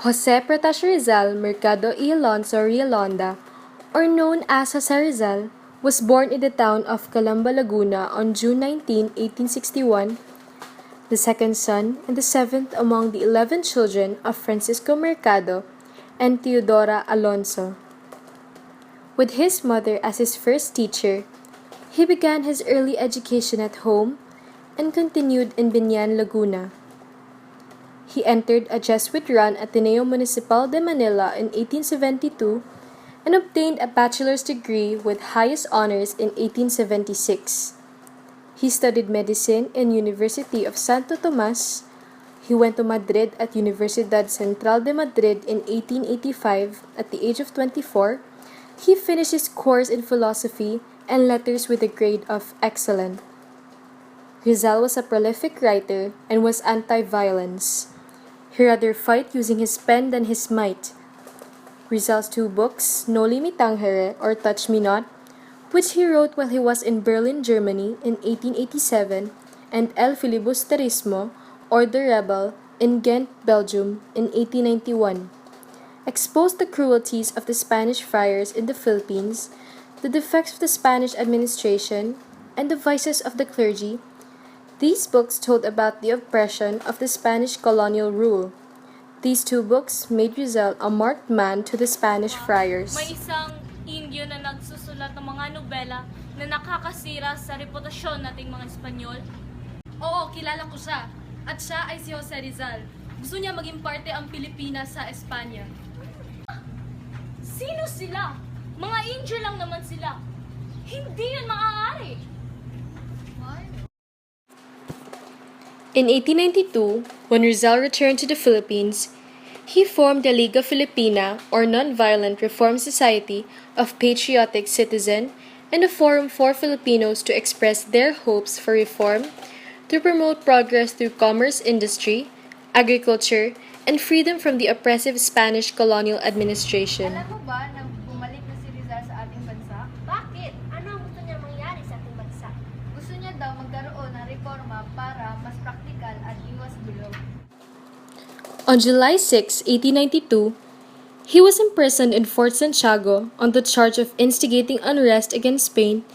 Jose Protasio Rizal Mercado y Alonso Realonda, or known as Jose Rizal, was born in the town of Calamba, Laguna on June 19, 1861, the second son and the seventh among the 11 children of Francisco Mercado and Teodora Alonso. With his mother as his first teacher, he began his early education at home and continued in Binyan, Laguna. He entered a Jesuit-run Ateneo Municipal de Manila in 1872 and obtained a bachelor's degree with highest honors in 1876. He studied medicine in University of Santo Tomas. He went to Madrid at Universidad Central de Madrid in 1885 at the age of 24. He finished his course in philosophy and letters with a grade of excellent. Rizal was a prolific writer and was anti-violence. He rather fight using his pen than his might. Rizal's two books, Noli Me Tangere or Touch Me Not, which he wrote while he was in Berlin, Germany in 1887, and El Filibusterismo or The Rebel in Ghent, Belgium in 1891, exposed the cruelties of the Spanish friars in the Philippines, the defects of the Spanish administration, and the vices of the clergy. These books told about the oppression of the Spanish colonial rule. These two books made Rizal a marked man to the Spanish friars. May isang Indio na nagsusulat ng mga nobela na nakakasira sa reputasyon nating mga Espanyol. Oo, kilala ko siya. At siya ay si Jose Rizal. Gusto niya maging parte ang Pilipinas sa Espanya. Sino sila? Mga Indio lang naman sila. Hindi yun maaari. In 1892, when Rizal returned to the Philippines, he formed the Liga Filipina or Nonviolent Reform Society of Patriotic Citizen and a forum for Filipinos to express their hopes for reform, to promote progress through commerce, industry, agriculture, and freedom from the oppressive Spanish colonial administration. Alam mo ba na bumalik na si Rizal sa ating bansa? Bakit? Ano ang gusto niya mangyari sa ating bansa? Gusto niya daw magkaroon ng reforma para mas praktikal at iwas gulo. On July 6, 1892, he was imprisoned in Fort Santiago on the charge of instigating unrest against Spain.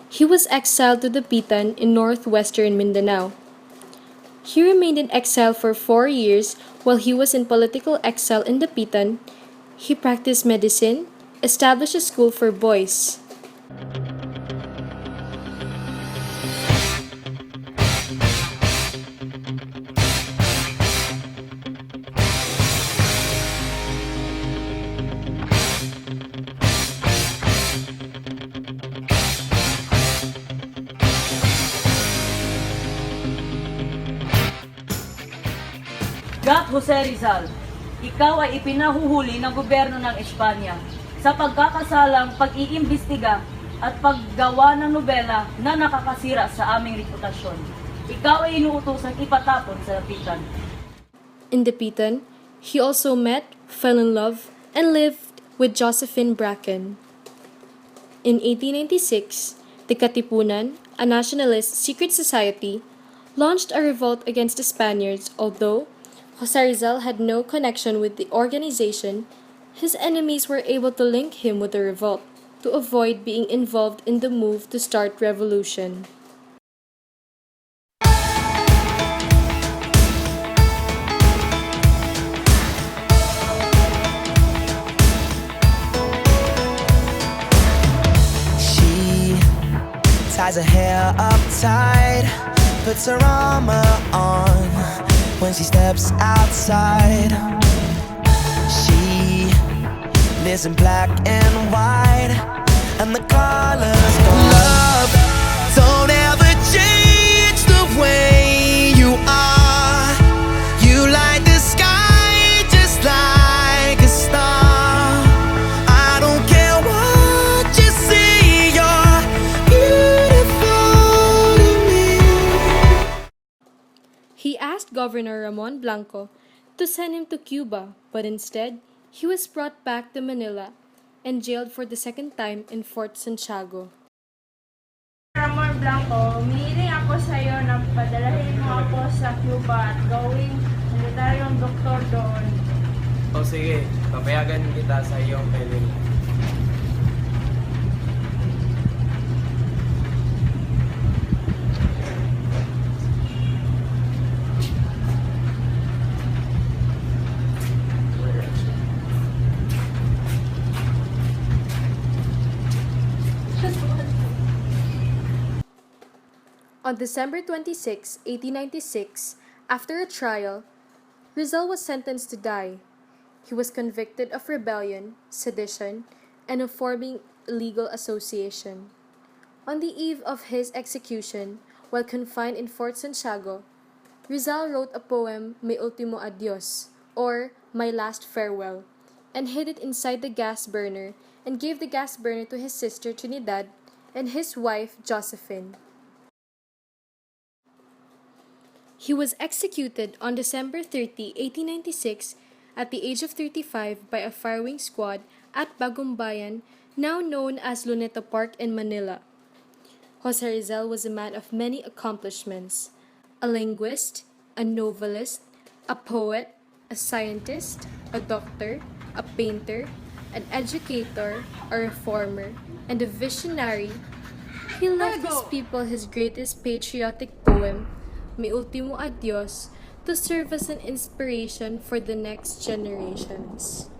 He was exiled to the Pitan in northwestern Mindanao. He remained in exile for 4 years while he was in political exile in the Pitan. He practiced medicine, established a school for boys. Jose Rizal, ikaw ay ipinahuhuli ng gobyerno ng Espanya sa pagkakasalang pag-iimbestiga at paggawa ng nobela na nakakasira sa aming reputasyon. Ikaw ay inuutosang ipatapon sa Pitan. In the Pitan, he also met, fell in love, and lived with Josephine Bracken. In 1896, the Katipunan, a nationalist secret society, launched a revolt against the Spaniards. Although Jose Rizal had no connection with the organization, his enemies were able to link him with the revolt to avoid being involved in the move to start revolution. She ties her hair up tight, puts her armor on when she steps outside. She lives in black and white, and the colors don't love. Don't ever change the way you are. You light the sky just like a star. I don't care what you see, you're beautiful to me. He asked Governor Ramon Blanco to send him to Cuba, but instead, he was brought back to Manila and jailed for the second time in Fort Santiago. Ramon Blanco, humihiling ako sa iyo na padala. 'Padalahin mo ako sa Cuba at gawing militaryong doktor doon. Ngunit hindi ako pwedeng maging doktor. Dahil hindi ako O sige, papayagan kita sa iyong pelin. On December 26, 1896, after a trial, Rizal was sentenced to die. He was convicted of rebellion, sedition, and of forming illegal association. On the eve of his execution, while confined in Fort Santiago, Rizal wrote a poem, Mi Ultimo Adios, or My Last Farewell, and hid it inside the gas burner and gave the gas burner to his sister Trinidad and his wife Josephine. He was executed on December 30, 1896, at the age of 35 by a firing squad at Bagumbayan, now known as Luneta Park in Manila. Jose Rizal was a man of many accomplishments: a linguist, a novelist, a poet, a scientist, a doctor, a painter, an educator, a reformer, and a visionary. He left his people his greatest patriotic poem, Mi Ultimo Adios, to serve as an inspiration for the next generations.